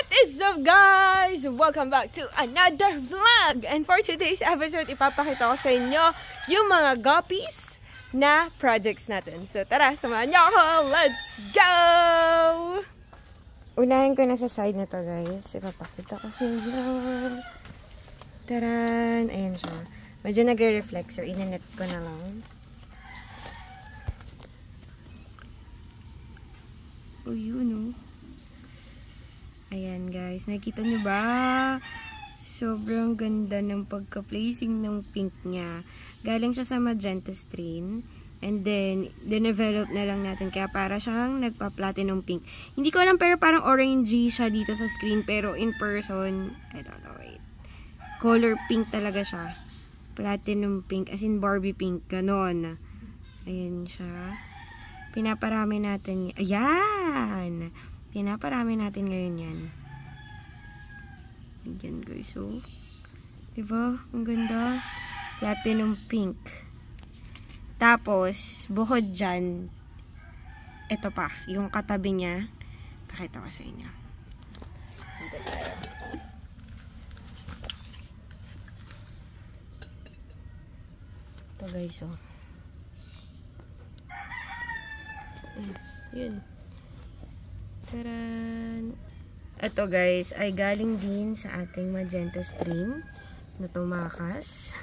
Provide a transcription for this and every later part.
What is up, guys? Welcome back to another vlog. And for today's episode, ipapakita ko sa inyo yung mga guppies na projects natin. So tara, samahan niyo ako. Let's go! Unahin ko na sa side na to, guys. Ipapakita ko sa inyo. Taran! Ayan siya. Medyo nagre-reflect, so inanet ko na lang. Oh, yun, oh. Ayan, guys. Nakita nyo ba? Sobrang ganda ng pagka-placing ng pink niya. Galing siya sa magenta strain. And then, dinevelop na lang natin. Kaya para siyang nagpa-platinum pink. Hindi ko alam, pero parang orangey siya dito sa screen. Pero in person, I don't know, wait. Color pink talaga siya. Platinum pink. As in Barbie pink. Ganon. Ayan siya. Pinaparami natin. Ayan! Pinaparami natin ngayon yan. Ayan, guys. So, diba? Ang ganda. Platinum pink. Tapos, bukod dyan, ito pa. Yung katabi niya. Pakita ko sa inyo. Ito, guys. Oh. Yun. Taran! Ito, guys, ay galing din sa ating magenta stream na tumakas.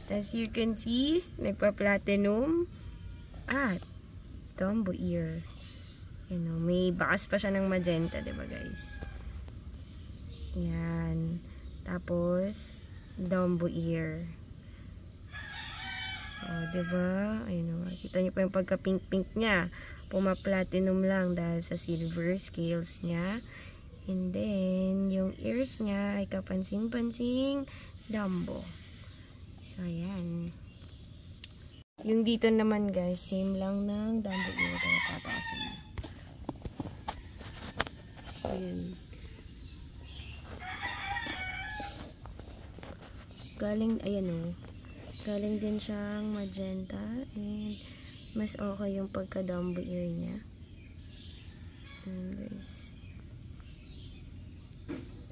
As you can see, nagpa-platinum at Dumbo ear. You know, may bakas pa siya ng magenta, diba, guys? Yan. Tapos, Dumbo ear. Oh, diba? Ayun, oh. Kita niyo pa yung pagka-pink-pink niya. Puma-platinum lang dahil sa silver scales niya. And then, yung ears niya ay kapansin-pansing Dumbo. So, ayan. Yung dito naman, guys, same lang ng Dumbo ear. Ito napapakasin. Ayan. Galing, ayan o. Galing din siyang magenta. And mas okay yung pagka-Dumbo ear niya. Ayan, guys.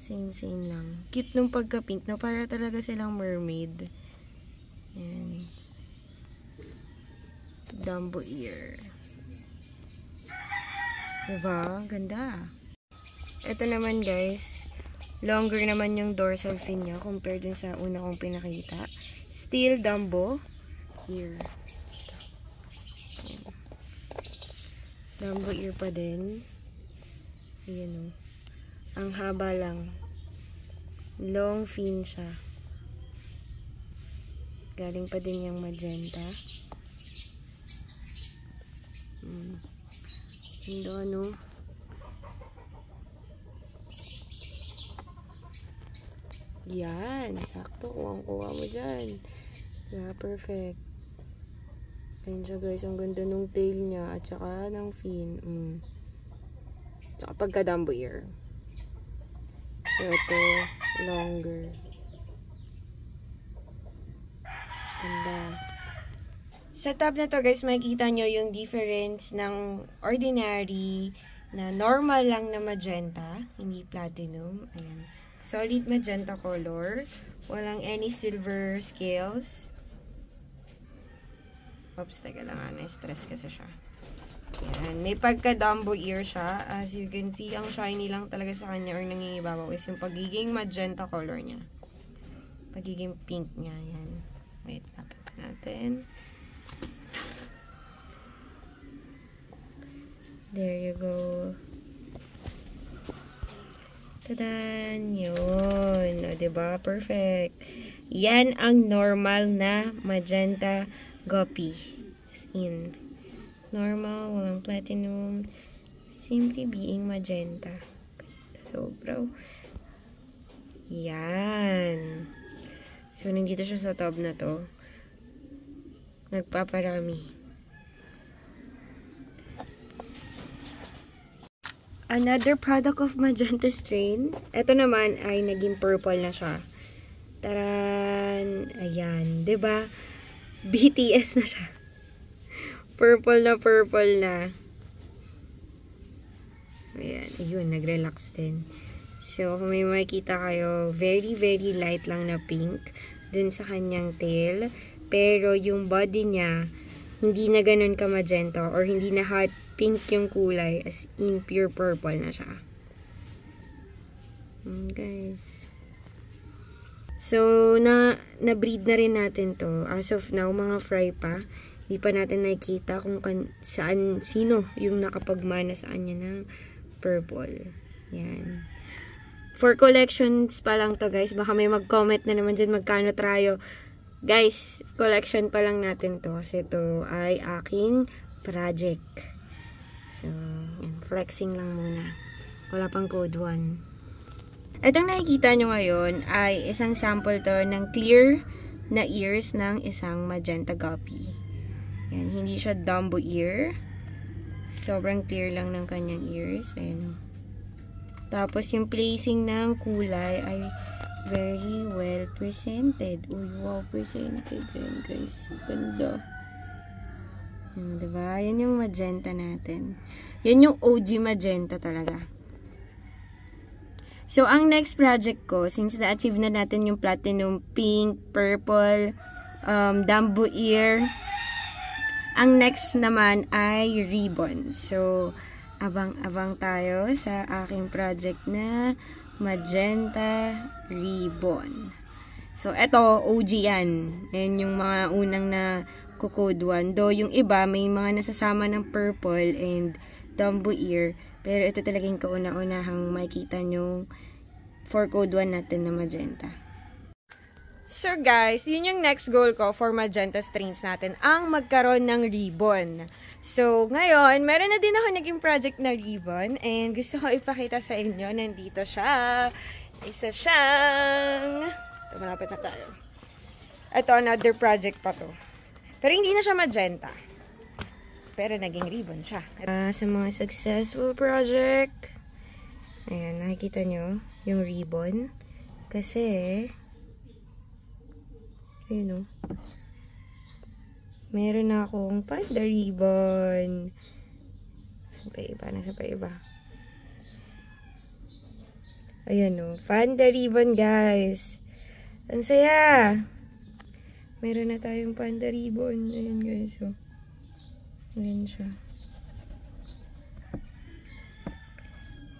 Same lang. Cute nung pagka-pink, no? Para talaga silang mermaid. Ayan. Dumbo ear. Diba? Ganda. Ito naman, guys. Longer naman yung dorsal fin niya compared dun sa una kong pinakita. Still Dumbo ear. Dumbo ear pa din. Ayan o. Ang haba lang. Long fin siya. Galing pa din yung magenta. Hindi ano. Yan. Sakto. Kuha mo dyan. Yeah, perfect. Ayan siya, guys. Ang ganda nung tail niya at saka ng fin. Tsaka pagka-Dumbo ear. So, ito, longer. Ganda. Sa tab na to, guys, makikita nyo yung difference ng ordinary na normal lang na magenta. Hindi platinum. Ayan. Solid magenta color. Walang any silver scales. Oops, taga lang. Na-stress kasi siya. Yan. May pagka-Dumbo ear siya. As you can see, ang shiny lang talaga sa kanya or nangingibabaw is yung pagiging magenta color niya. Pagiging pink niya. Yan. Wait, lapit natin. There you go. Tadan! Yun. O, diba? Perfect. Yan ang normal na magenta guppy. As in, normal, walang platinum, simply being magenta. So, bro. Yan. So, nandito siya sa tub na to. Nagpaparami. Another product of magenta strain. Ito naman ay naging purple na siya. Taran! Ayan. Diba? BTS na siya. Purple na. Ayan, ayun, nag-relax din. So, kung may makikita kayo, very, very light lang na pink dun sa kanyang tail. Pero yung body niya, hindi na ganun ka magenta or hindi na hot pink yung kulay, as in pure purple na siya. Guys. So, na-breed na rin natin to. As of now, mga fry pa. Hindi pa natin nakikita kung sino yung nakapagmana sa kanya ng purple. Yan. For collections pa lang to, guys. Baka may mag-comment na naman dyan magkano tayo. Guys, collection pa lang natin to. Kasi ito ay aking project. So, yan. Flexing lang muna. Wala pang code 1. Itong nakikita nyo ngayon ay isang sample to ng clear na ears ng isang magenta guppy. Yan, hindi siya Dumbo ear. Sobrang clear lang ng kanyang ears. Ayan o. Tapos yung placing ng kulay ay very well presented. Uy, wow, presented. Ayan guys, ganda. Diba? Yan yung magenta natin. Yan yung OG magenta talaga. So, ang next project ko, since na-achieve na natin yung platinum pink, purple, Dumbo ear, ang next naman ay ribbon. So, abang-abang tayo sa aking project na magenta ribbon. So, eto, OG yan. Yan yung mga unang na code 1. Though, yung iba, may mga nasasama ng purple and Dumbo ear. Pero ito talagang kauna-unahang makikita nyo for code 1 natin na magenta. So guys, yun yung next goal ko for magenta strains natin, ang magkaroon ng ribbon. So ngayon, meron na din ako naging project na ribbon and gusto ko ipakita sa inyo. Nandito siya. Isa siyang... Ito, malapit na tayo. Ito, another project pa to. Pero hindi na siya magenta. Pero naging ribbon siya. Sa mga successful project, ayan, nakikita nyo yung ribbon. Kasi, ayun o. Meron na akong panda ribbon. Nasaan pa iba? Nasaan pa iba? Ayan o. Panda ribbon, guys. Ang saya! Meron na tayong panda ribbon. Ayan, guys. O. Ayan siya.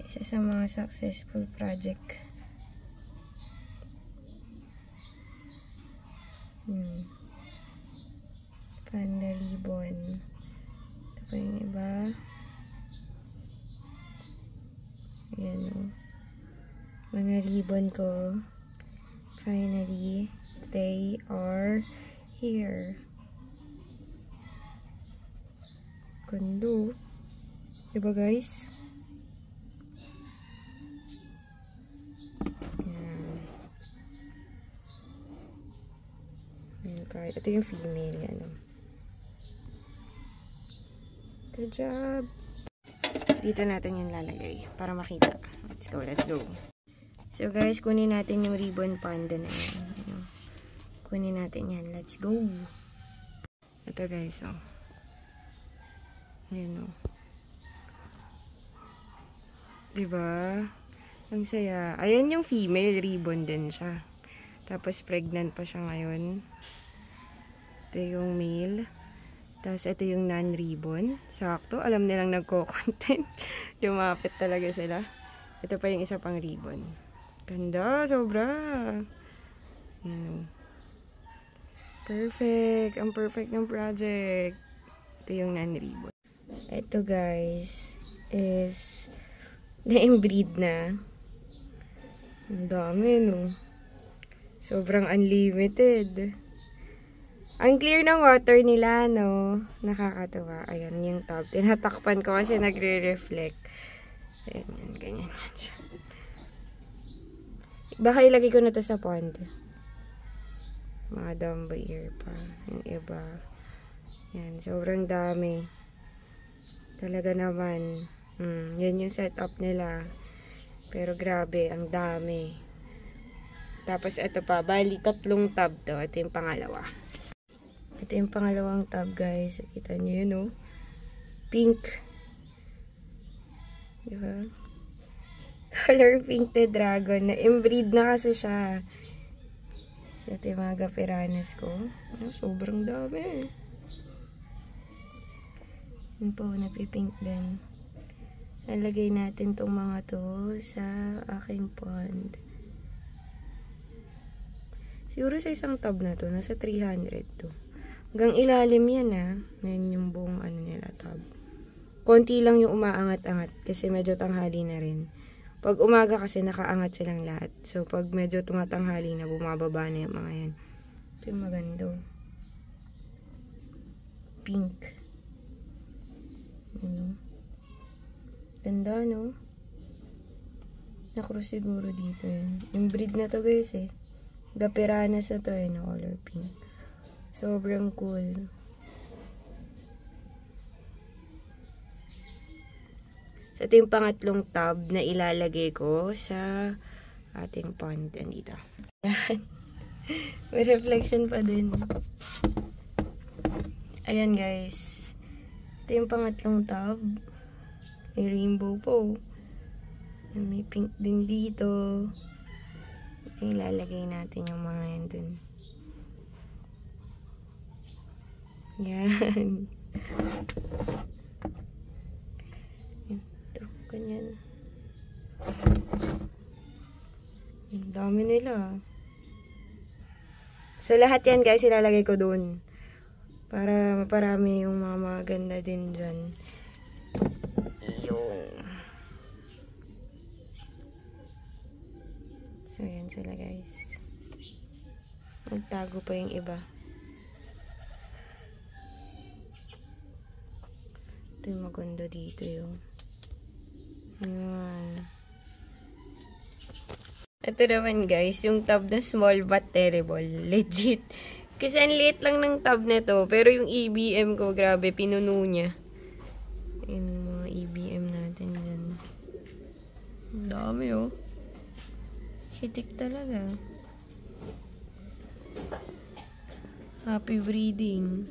Isa sa mga successful project. Panda ribbon. Ito pa yung iba. Ayan o. Mga ribbon ko. Finally, they are here. Ganda. Diba guys? Ayan. Ayan guys. Ito yung female. Yan. Good job. Dito natin yung lalagay para makita. Let's go, let's go. So guys, kunin natin yung ribbon panda na yan. Kunin natin yan. Let's go. Ito guys, oh. Ayan o. Diba? Ang saya. Ayan yung female ribbon din siya. Tapos pregnant pa siya ngayon. Ito yung male. Tapos ito yung non-ribbon. Sakto. Alam nilang nagko-content. Lumapit talaga sila. Ito pa yung isa pang ribbon. Ganda. Sobra. Ayan o. Perfect. Ang perfect ng project. Ito yung non-ribbon. Ito guys is na-inbreed na. Ang dami no. Sobrang unlimited. Ang clear ng water nila no. Nakakatuwa. Ayan yung tub. Tinatakpan ko kasi nagre-reflect. Ayan yan. Ganyan yan siya. Baka ilagay ko na to sa pond. Mga Dumbo ear pa. Yung iba. Yan. Sobrang dami. Talaga naman. Yan yung setup nila. Pero grabe, ang dami. Tapos ito pa, bali 3 tab to. Ito yung pangalawa. Ito yung pangalawang tab guys. Kita nyo yun oh. Pink. Diba? Color pink na dragon. Na-embreed na kasi siya. So, ito yung mga gapiranas ko. Sobrang dami. Yun po, napipink din. Nalagay natin tong mga to sa aking pond. Siguro sa isang tub na to, nasa 300 to. Hanggang ilalim yan Ngayon yung buong nila tub. Konti lang yung umaangat-angat kasi medyo tanghali na rin. Pag umaga kasi nakaangat silang lahat. So pag medyo tumatanghali na, bumababa na yung mga yan. Ito yung maganda. Pink. Ganda, no? Nakross siguro dito yun. Yung breed na to, guys, Gapiranas na to, na color pink. Sobrang cool. So, ito yung pangatlong tub na ilalagay ko sa ating pond. Andito. Yan. May reflection pa din. Ayan, guys. Ito yung pangatlong tub. May rainbow po. May pink din dito. Ilalagay natin yung mga yan dun. Yan. Ito, ganyan. Ang dami nila. So, lahat yan guys, ilalagay ko dun. Para maparami yung mga maganda din dyan. So, yan sila guys. Magtago pa yung iba. Ito yung maganda dito yung. Ayan. Ito naman guys, yung tub na small but terrible. Legit. Kasi ang liit lang ng tub na to. Pero yung EBM ko, grabe, pinuno niya. Ayan mga EBM natin dyan. Ang dami Hitik talaga. Happy breeding.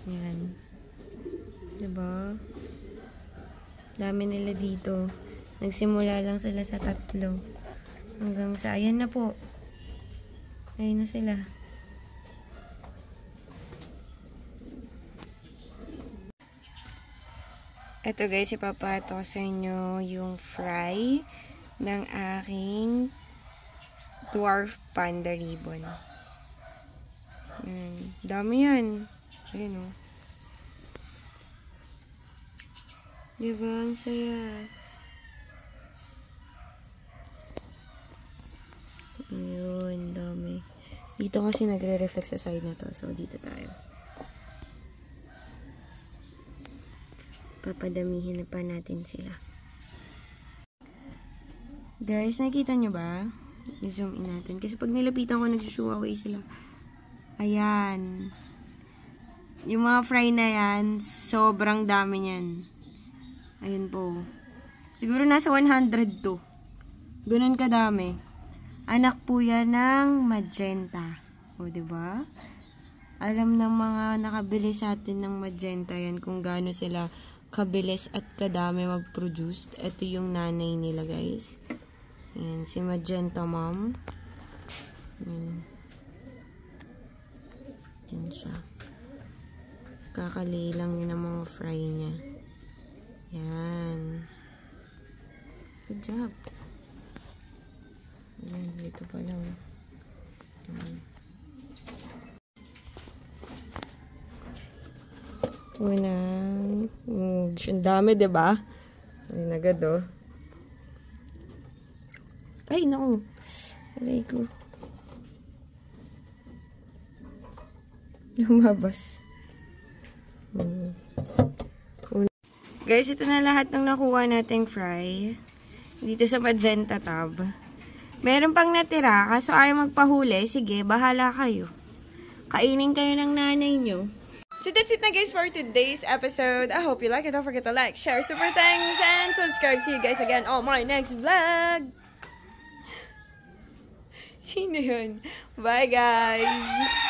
Yan. Diba? Dami nila dito. Nagsimula lang sila sa 3. Hanggang sa, ayan na po. Ayan na sila. Ito guys, ipapato sa inyo yung fry ng aking dwarf panda ribbon. Dami yan. Ayan Diba? Ang saya. Ayun, dami. Dito kasi nagre-reflect sa side na to. So, dito tayo. Papadamihin na pa natin sila. Guys, nakikita nyo ba? I-zoom in natin. Kasi pag nilapitan ko, nag-shoo away sila. Ayan. Yung mga fry na yan, sobrang dami niyan. Ayan po. Siguro nasa 100 to. Ganun kadami. Anak po yan ng magenta. O, diba? Alam ng mga nakabili sa atin ng magenta yan kung gaano sila kabilis at kadami mag-produce. Ito yung nanay nila, guys. Ayan, si Magenta Mom. Ayan. Ayan siya. Kakalilang ng mga fry niya. Ayan. Good job. Ayan, dito pa lang. Ayan. Unang. Ang dami, diba? Ayan, agad, Ay, naku. Aray ko. Lumabas. Guys, ito na lahat ng nakuha nating fry. Dito sa magenta tub. Meron pang natira. Kaso ayaw magpahuli. Sige, bahala kayo. Kainin kayo ng nanay nyo. So that's it na guys for today's episode. I hope you like it. Don't forget to like, share, super thanks, and subscribe. See you guys again on my next vlog. Sino yun? Bye guys!